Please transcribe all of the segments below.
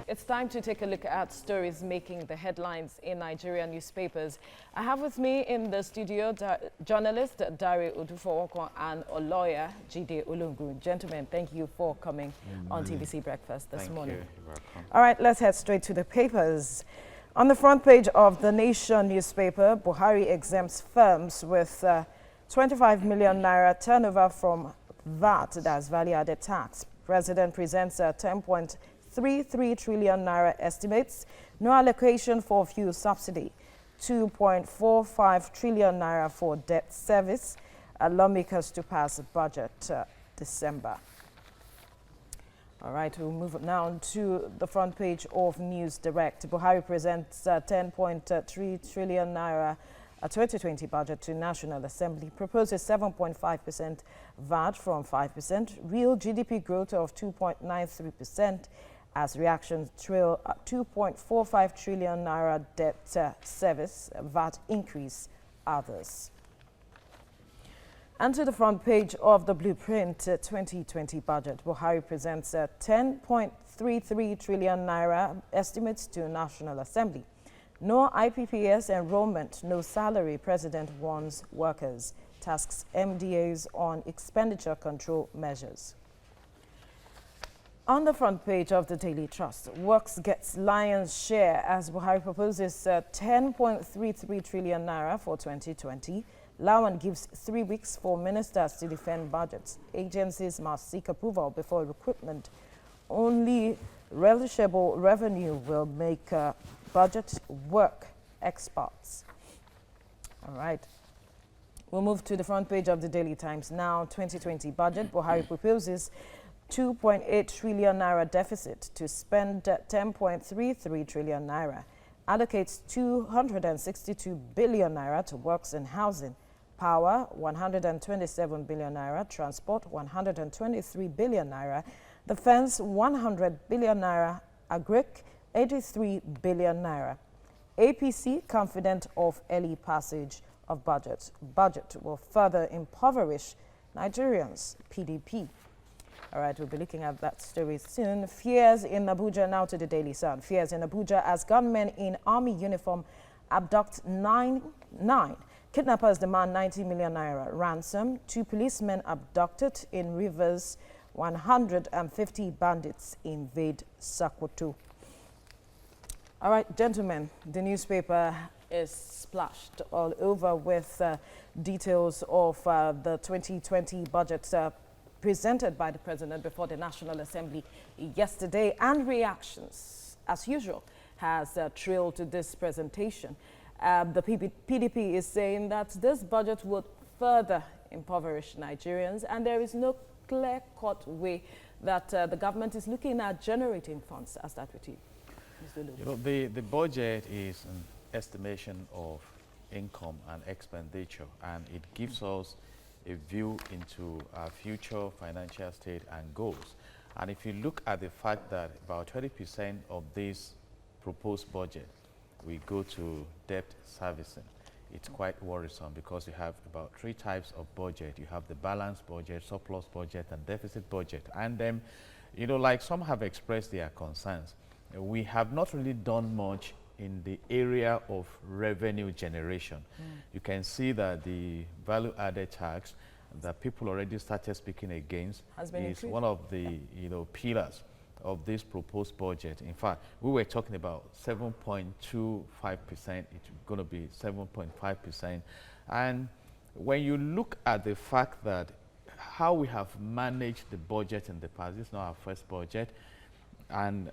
it's time to take a look at stories making the headlines in Nigerian newspapers. I have with me in the studio journalist Dare Odufowoko and a lawyer, Jide Olungu. Gentlemen, thank you for coming on TVC Breakfast this morning. Thank you. You're welcome. All right, let's head straight to the papers. On the front page of the Nation newspaper, Buhari exempts firms with 25 million naira turnover from VAT, that's value-added tax. President presents a 10.33 trillion naira estimates, no allocation for fuel subsidy, 2.45 trillion naira for debt service, lawmakers to pass budget December. All right, we'll move now to the front page of News Direct. Buhari presents 10.3 trillion naira a 2020 budget to National Assembly, proposes 7.5% VAT from 5%, real GDP growth of 2.93% as reactions trail 2.45 trillion naira debt service, VAT increase others. And to the front page of the Blueprint 2020 budget, Buhari presents 10.33 trillion naira estimates to National Assembly. No IPPS enrollment, no salary, President warns workers, tasks MDAs on expenditure control measures. On the front page of the Daily Trust, Works gets lion's share as Buhari proposes 10.33 trillion naira for 2020. Lawan gives 3 weeks for ministers to defend budgets. Agencies must seek approval before recruitment. Only relishable revenue will make budget work, experts. All right. We'll move to the front page of the Daily Times now. 2020 budget. Buhari proposes 2.8 trillion naira deficit to spend 10.33 trillion naira. Allocates 262 billion naira to works and housing. Power, 127 billion naira. Transport, 123 billion naira. Defense, 100 billion naira. Agric, 83 billion naira. APC confident of early passage of budget. Budget will further impoverish Nigerians, PDP. All right, we'll be looking at that story soon. Fears in Abuja, now to the Daily Sun. Fears in Abuja as gunmen in army uniform abduct nine. Kidnappers demand 90 million naira ransom. 2 policemen abducted in Rivers. 150 bandits invade Sokoto. All right, gentlemen, the newspaper is splashed all over with details of the 2020 budget presented by the President before the National Assembly yesterday, and reactions, as usual, has trailed to this presentation. The PDP is saying that this budget would further impoverish Nigerians, and there is no clear-cut way that the government is looking at generating funds. As that with you, Mr. Lu. You know, the budget is an estimation of income and expenditure, and it gives us a view into our future financial state and goals. And if you look at the fact that about 20% of this proposed budget will go to debt servicing, it's quite worrisome, because you have about 3 types of budget. You have the balanced budget, surplus budget, and deficit budget. And you know, like some have expressed their concerns, we have not really done much in the area of revenue generation. You can see that the value-added tax that people already started speaking against is one of the pillars of this proposed budget. In fact, we were talking about 7.25%. It's going to be 7.5%. And when you look at the fact that how we have managed the budget in the past, this is not our first budget, and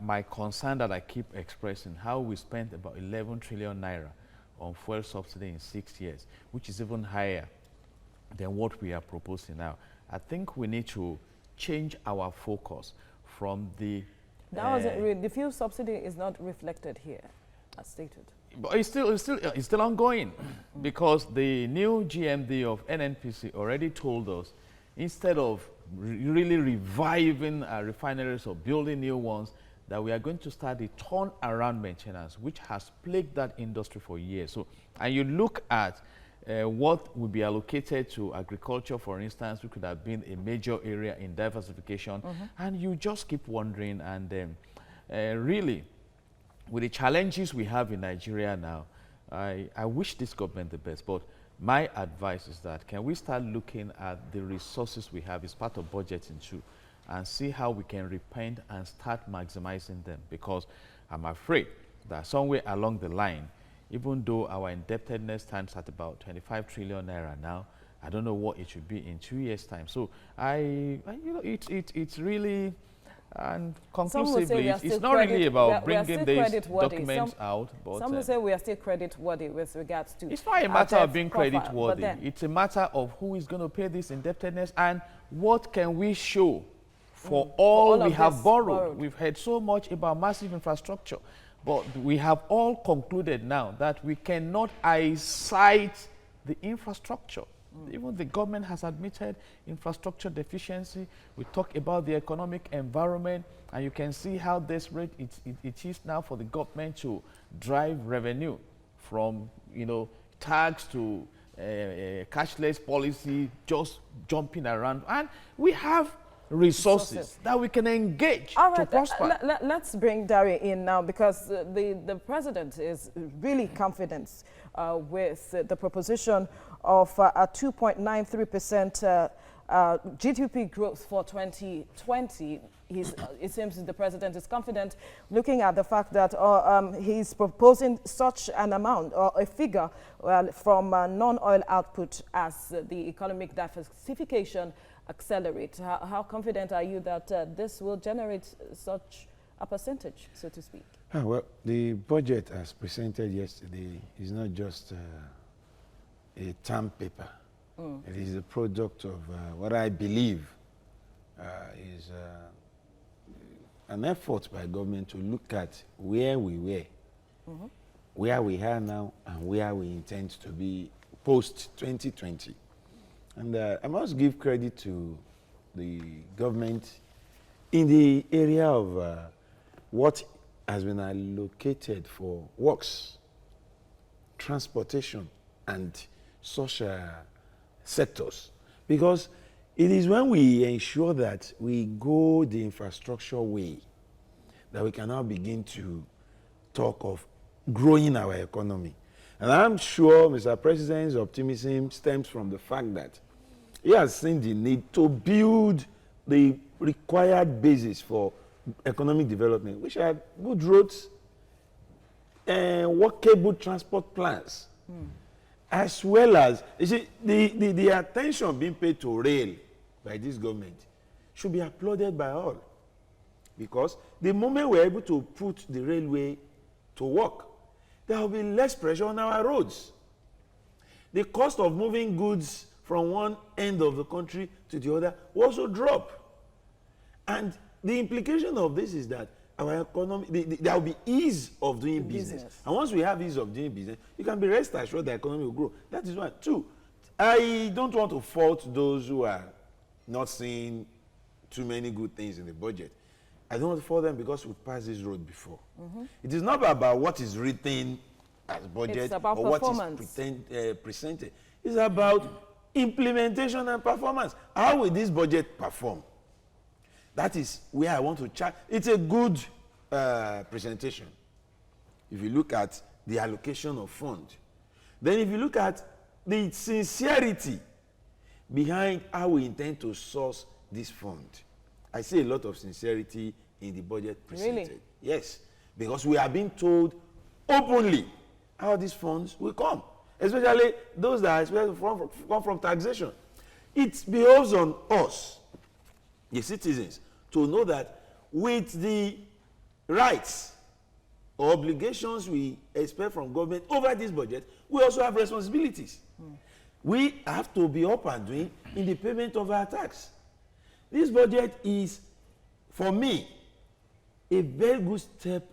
my concern that I keep expressing, how we spent about 11 trillion naira on fuel subsidy in 6 years, which is even higher than what we are proposing now. I think we need to change our focus from the... That wasn't really, the fuel subsidy is not reflected here, as stated. But it's still ongoing, because the new GMD of NNPC already told us, instead of really reviving our refineries or building new ones, that we are going to start the turnaround maintenance, which has plagued that industry for years. So, and you look at what will be allocated to agriculture, for instance, which could have been a major area in diversification, and you just keep wondering. And really, with the challenges we have in Nigeria now, I wish this government the best, but my advice is that can we start looking at the resources we have as part of budgeting too, and see how we can repent and start maximizing them, because I'm afraid that somewhere along the line, even though our indebtedness stands at about 25 trillion naira now, I don't know what it should be in 2 years' time. So it's really, and conclusively, it's not really about bringing these documents out. But some will say we are still credit worthy with regards to. It's not a matter of being credit worthy. It's a matter of who is going to pay this indebtedness and what can we show for all we have borrowed. We've heard so much about massive infrastructure, but we have all concluded now that we cannot eyesight the infrastructure. Even the government has admitted infrastructure deficiency. We talk about the economic environment, and you can see how desperate it is now for the government to drive revenue from, tax to cashless policy, just jumping around. And we have resources that we can engage to prosper. Let's bring Dari in now, because the president is really confident with the proposition of a 2.93% GDP growth for 2020. It seems the president is confident, looking at the fact that he's proposing such an amount or a figure from non-oil output as the economic diversification accelerate. How confident are you that this will generate such a percentage, so to speak? Well, the budget as presented yesterday is not just a term paper. It is a product of what I believe is an effort by government to look at where we were, where we are now, and where we intend to be post-2020. And I must give credit to the government in the area of what has been allocated for works, transportation, and social sectors. Because it is when we ensure that we go the infrastructure way that we can now begin to talk of growing our economy. And I'm sure Mr. President's optimism stems from the fact that he has seen the need to build the required basis for economic development, which are good roads and workable transport plans, as well as, you see, the attention being paid to rail by this government should be applauded by all. Because the moment we're able to put the railway to work, there will be less pressure on our roads. The cost of moving goods from one end of the country to the other will also drop. And the implication of this is that our economy, there will be ease of doing business. And once we have ease of doing business, you can be rest assured the economy will grow. That is one. Two, I don't want to fault those who are not seeing too many good things in the budget. I don't want to fault them because we've passed this road before. It is not about what is written as budget or what is presented. It's about implementation and performance. How will this budget perform? That is where I want to chat. It's a good presentation. If you look at the allocation of funds, then if you look at the sincerity behind how we intend to source this fund, I see a lot of sincerity in the budget presented. Really? Yes, because we are being told openly how these funds will come, especially those that are expected to come from taxation. It behoves on us, the citizens, to know that with the rights or obligations we expect from government over this budget, we also have responsibilities. We have to be up and doing in the payment of our tax. This budget is, for me, a very good step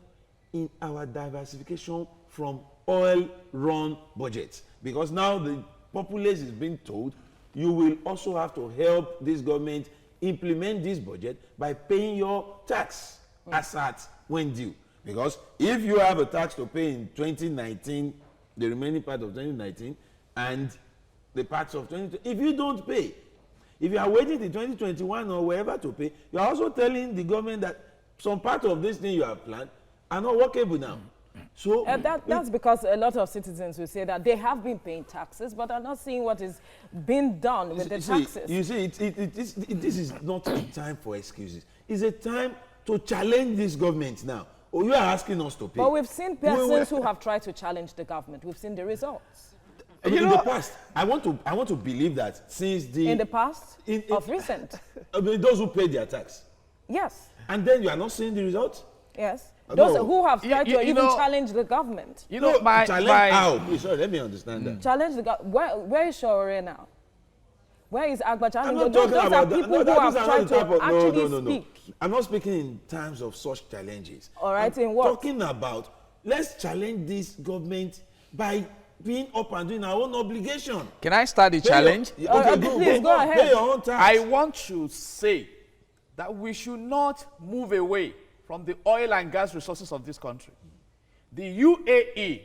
in our diversification from oil-run budgets. Because now the populace is being told, you will also have to help this government implement this budget by paying your tax as at when due. Because if you have a tax to pay in 2019, the remaining part of 2019, and the parts of 2020, if you don't pay, if you are waiting till 2021 or wherever to pay, you are also telling the government that some part of this thing you have planned are not workable now. So that's because a lot of citizens will say that they have been paying taxes, but are not seeing what is being done with the taxes. You see, this is not a time for excuses. It's a time to challenge this government now. Or you are asking us to pay. But we've seen persons who have tried to challenge the government. We've seen the results. In the past, I want to believe that since the... In the past? Of recent? I mean, those who pay their tax. Yes. And then you are not seeing the results? Yes. No. Those who have tried to even challenge the government. You know, challenge how? Please, sorry, let me understand that. Challenge the government. Where is Shawore now? Where is Agbacha? I'm not Those talking are about people who have tried to actually speak. I'm not speaking in terms of such challenges. All right, I'm in what? talking about, let's challenge this government by being up and doing our own obligation. Can I start the challenge? Please go ahead. Pay your own tax. I want to say that we should not move away from the oil and gas resources of this country. The UAE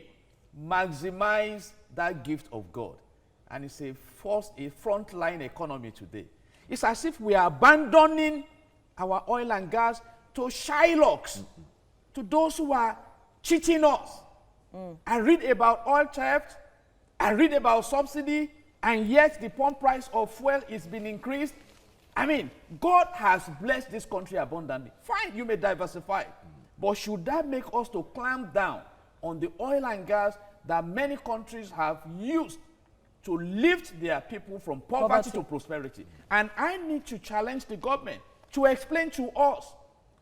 maximized that gift of God, and it's a frontline economy today. It's as if we are abandoning our oil and gas to Shylocks, to those who are cheating us. I read about oil theft, I read about subsidy, and yet the pump price of fuel is being increased. I mean, God has blessed this country abundantly. Fine, you may diversify. But should that make us to clamp down on the oil and gas that many countries have used to lift their people from poverty to prosperity? And I need to challenge the government to explain to us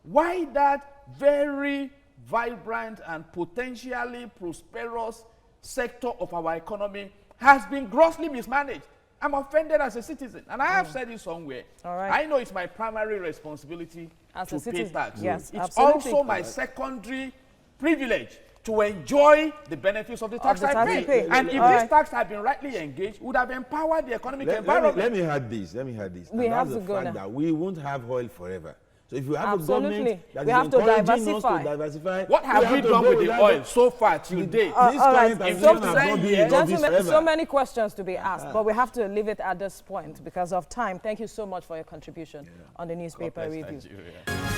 why that very vibrant and potentially prosperous sector of our economy has been grossly mismanaged. I'm offended as a citizen, and I have said it somewhere. All right. I know it's my primary responsibility as to pay tax. Yes, it's absolutely. also my secondary privilege to enjoy the benefits of the tax I pay. And if this tax had been rightly engaged, it would have empowered the economic environment. Let me add this. We have to go now. That we won't have oil forever. So if you have a government that we is have to encouraging us to diversify, what have we done with the oil so far till date? All right, gentlemen, so many questions to be asked, but we have to leave it at this point because of time. Thank you so much for your contribution on the newspaper review. Nigeria.